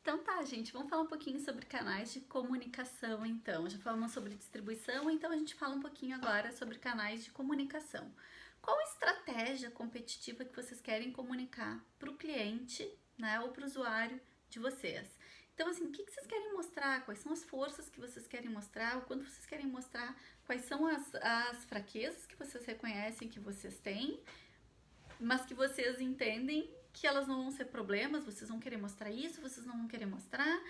Então tá, gente, vamos falar um pouquinho sobre canais de comunicação, então. Já falamos sobre distribuição, então a gente fala um pouquinho agora sobre canais de comunicação. Qual estratégia competitiva que vocês querem comunicar para o cliente, né, ou para o usuário de vocês? Então, assim, o que vocês querem mostrar? Quais são as forças que vocês querem mostrar? O quanto vocês querem mostrar? Quais são as fraquezas que vocês reconhecem que vocês têm, mas que vocês entendem que elas não vão ser problemas, vocês vão querer mostrar isso, vocês não vão querer mostrar.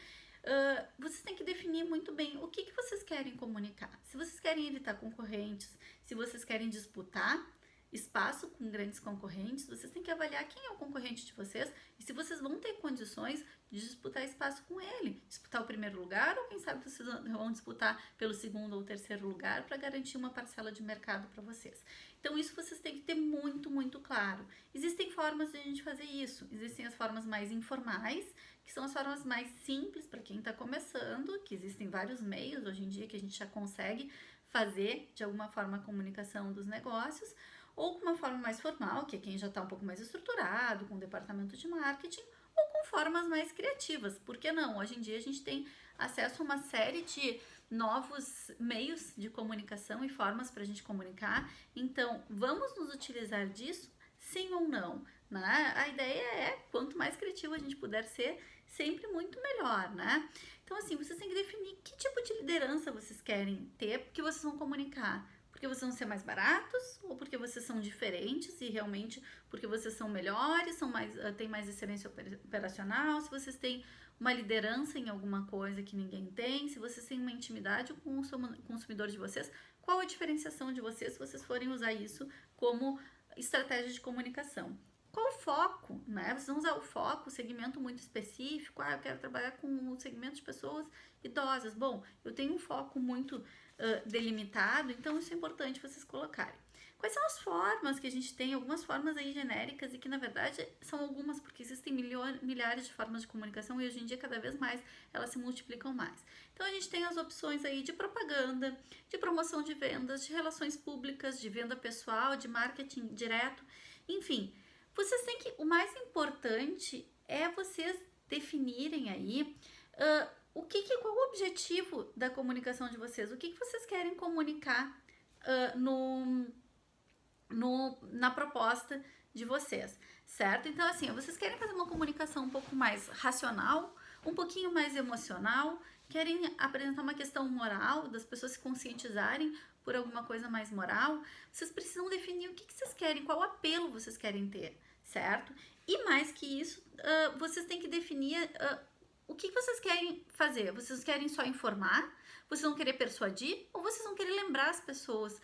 Vocês têm que definir muito bem o que vocês querem comunicar. Se vocês querem evitar concorrentes, se vocês querem disputar espaço com grandes concorrentes, vocês têm que avaliar quem é o concorrente de vocês e se vocês vão ter condições de disputar espaço com ele, disputar o primeiro lugar, ou quem sabe vocês vão disputar pelo segundo ou terceiro lugar para garantir uma parcela de mercado para vocês. Então isso vocês têm que ter muito claro. Existem formas de a gente fazer isso, existem as formas mais informais, que são as formas mais simples para quem está começando, que existem vários meios hoje em dia que a gente já consegue fazer de alguma forma a comunicação dos negócios, ou com uma forma mais formal, que é quem já está um pouco mais estruturado, com o departamento de marketing, ou com formas mais criativas. Por que não? Hoje em dia a gente tem acesso a uma série de novos meios de comunicação e formas para a gente comunicar. Então, vamos nos utilizar disso? Sim ou não? Né? A ideia é, quanto mais criativo a gente puder ser, sempre muito melhor, né? Então, assim, vocês têm que definir que tipo de liderança vocês querem ter, porque vocês vão comunicar. Porque vocês vão ser mais baratos ou porque vocês são diferentes e realmente porque vocês são melhores, têm mais excelência operacional, se vocês têm uma liderança em alguma coisa que ninguém tem, se vocês têm uma intimidade com o consumidor de vocês, qual a diferenciação de vocês se vocês forem usar isso como estratégia de comunicação? Qual o foco, né? Vocês vão usar o foco, segmento muito específico. Eu quero trabalhar com um segmento de pessoas idosas. Bom, eu tenho um foco muito delimitado, então isso é importante vocês colocarem. Quais são as formas que a gente tem? Algumas formas aí genéricas e que na verdade são algumas, porque existem milhares de formas de comunicação e hoje em dia cada vez mais elas se multiplicam mais. Então a gente tem as opções aí de propaganda, de promoção de vendas, de relações públicas, de venda pessoal, de marketing direto, enfim. Vocês têm que, o mais importante é vocês definirem aí qual o objetivo da comunicação de vocês, o que vocês querem comunicar na proposta de vocês, certo? Então, assim, vocês querem fazer uma comunicação um pouco mais racional, um pouquinho mais emocional, querem apresentar uma questão moral, das pessoas se conscientizarem por alguma coisa mais moral, vocês precisam definir o que vocês querem, qual apelo vocês querem ter, certo? E mais que isso, vocês têm que definir o que vocês querem fazer. Vocês querem só informar? Vocês vão querer persuadir? Ou vocês vão querer lembrar as pessoas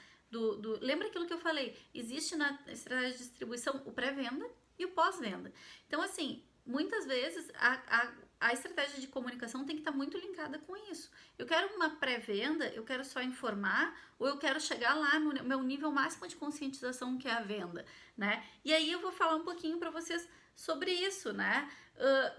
lembra aquilo que eu falei? Existe na estratégia de distribuição o pré-venda e o pós-venda. Então, assim, muitas vezes a estratégia de comunicação tem que estar muito linkada com isso. Eu quero uma pré-venda, eu quero só informar, ou eu quero chegar lá no meu nível máximo de conscientização, que é a venda, né? E aí eu vou falar um pouquinho para vocês sobre isso, né?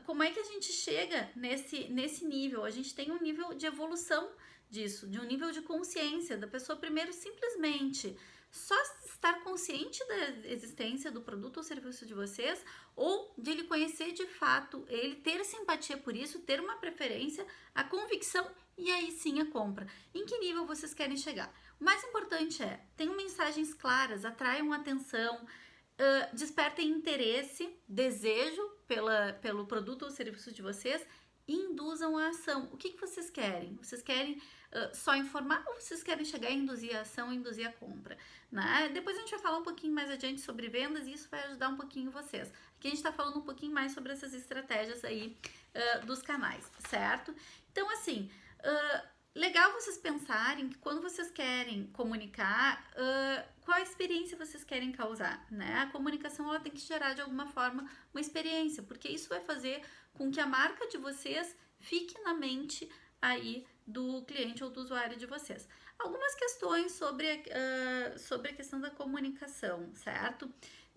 Como é que a gente chega nesse nível? A gente tem um nível de evolução disso, de um nível de consciência da pessoa, primeiro simplesmente só estar consciente da existência do produto ou serviço de vocês, ou de ele conhecer de fato, ele ter simpatia por isso, ter uma preferência, a convicção e aí sim a compra. Em que nível vocês querem chegar? O mais importante é, tenham mensagens claras, atraiam atenção, despertem interesse, desejo pelo produto ou serviço de vocês e induzam a ação. O que vocês querem? Vocês querem só informar ou vocês querem chegar a induzir a ação, induzir a compra? Né? Depois a gente vai falar um pouquinho mais adiante sobre vendas e isso vai ajudar um pouquinho vocês. Aqui a gente está falando um pouquinho mais sobre essas estratégias aí dos canais, certo? Então, assim, legal vocês pensarem que quando vocês querem comunicar, qual a experiência vocês querem causar, né? A comunicação ela tem que gerar de alguma forma uma experiência, porque isso vai fazer com que a marca de vocês fique na mente aí do cliente ou do usuário de vocês. Algumas questões sobre a questão da comunicação, certo?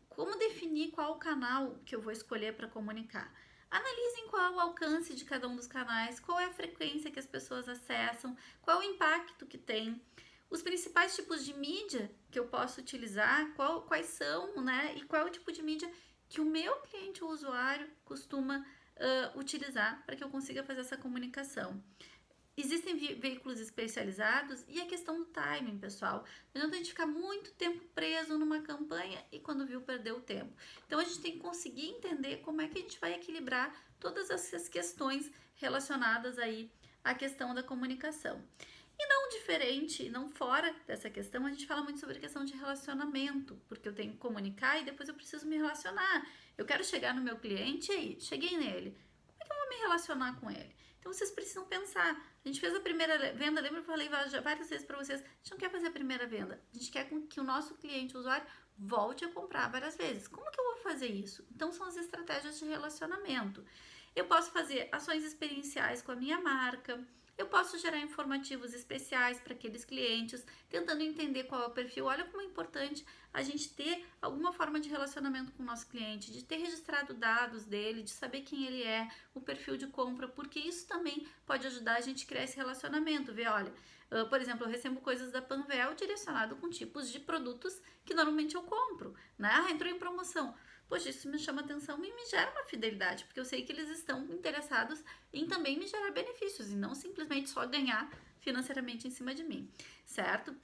Como definir qual o canal que eu vou escolher para comunicar? Analisem qual é o alcance de cada um dos canais, qual é a frequência que as pessoas acessam, qual é o impacto que tem, os principais tipos de mídia que eu posso utilizar, quais são, né? E qual é o tipo de mídia que o meu cliente ou usuário costuma utilizar para que eu consiga fazer essa comunicação. Existem veículos especializados e a questão do timing, pessoal. Não adianta a gente ficar muito tempo preso numa campanha e quando viu, perdeu o tempo. Então a gente tem que conseguir entender como é que a gente vai equilibrar todas essas questões relacionadas aí à questão da comunicação. E não diferente, não fora dessa questão, a gente fala muito sobre a questão de relacionamento, porque eu tenho que comunicar e depois eu preciso me relacionar. Eu quero chegar no meu cliente e aí, cheguei nele. Como é que eu vou me relacionar com ele? Então vocês precisam pensar. A gente fez a primeira venda, lembra que eu falei várias vezes para vocês, a gente não quer fazer a primeira venda, a gente quer que o nosso cliente, o usuário, volte a comprar várias vezes. Como que eu vou fazer isso? Então são as estratégias de relacionamento. Eu posso fazer ações experienciais com a minha marca, eu posso gerar informativos especiais para aqueles clientes, tentando entender qual é o perfil. Olha como é importante a gente ter alguma forma de relacionamento com o nosso cliente, de ter registrado dados dele, de saber quem ele é, o perfil de compra, porque isso também pode ajudar a gente a criar esse relacionamento. Ver, olha, por exemplo, eu recebo coisas da Panvel direcionado com tipos de produtos que normalmente eu compro, né? Ah, entrou em promoção. Poxa, isso me chama atenção e me gera uma fidelidade, porque eu sei que eles estão interessados em também me gerar benefícios e não simplesmente só ganhar financeiramente em cima de mim, certo?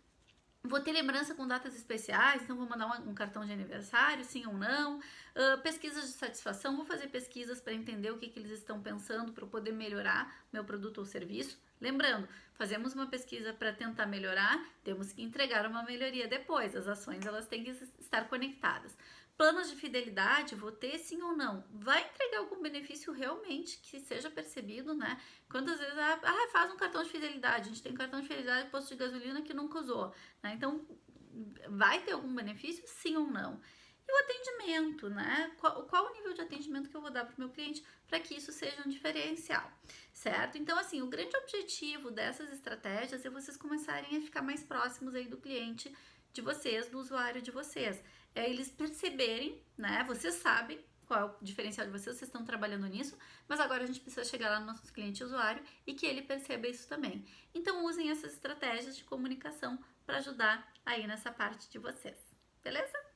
Vou ter lembrança com datas especiais, então vou mandar um cartão de aniversário, sim ou não. Pesquisas de satisfação, vou fazer pesquisas para entender o que eles estão pensando para eu poder melhorar meu produto ou serviço. Lembrando, fazemos uma pesquisa para tentar melhorar, temos que entregar uma melhoria depois. As ações elas têm que estar conectadas. Planos de fidelidade, vou ter sim ou não? Vai entregar algum benefício realmente que seja percebido, né? Quantas vezes, faz um cartão de fidelidade, a gente tem um cartão de fidelidade de posto de gasolina que nunca usou, né? Então, vai ter algum benefício, sim ou não? E o atendimento, né? Qual o nível de atendimento que eu vou dar para o meu cliente para que isso seja um diferencial, certo? Então, assim, o grande objetivo dessas estratégias é vocês começarem a ficar mais próximos aí do cliente de vocês, do usuário de vocês. É eles perceberem, né? Vocês sabem qual é o diferencial de vocês estão trabalhando nisso, mas agora a gente precisa chegar lá no nosso cliente usuário e que ele perceba isso também. Então, usem essas estratégias de comunicação para ajudar aí nessa parte de vocês, beleza?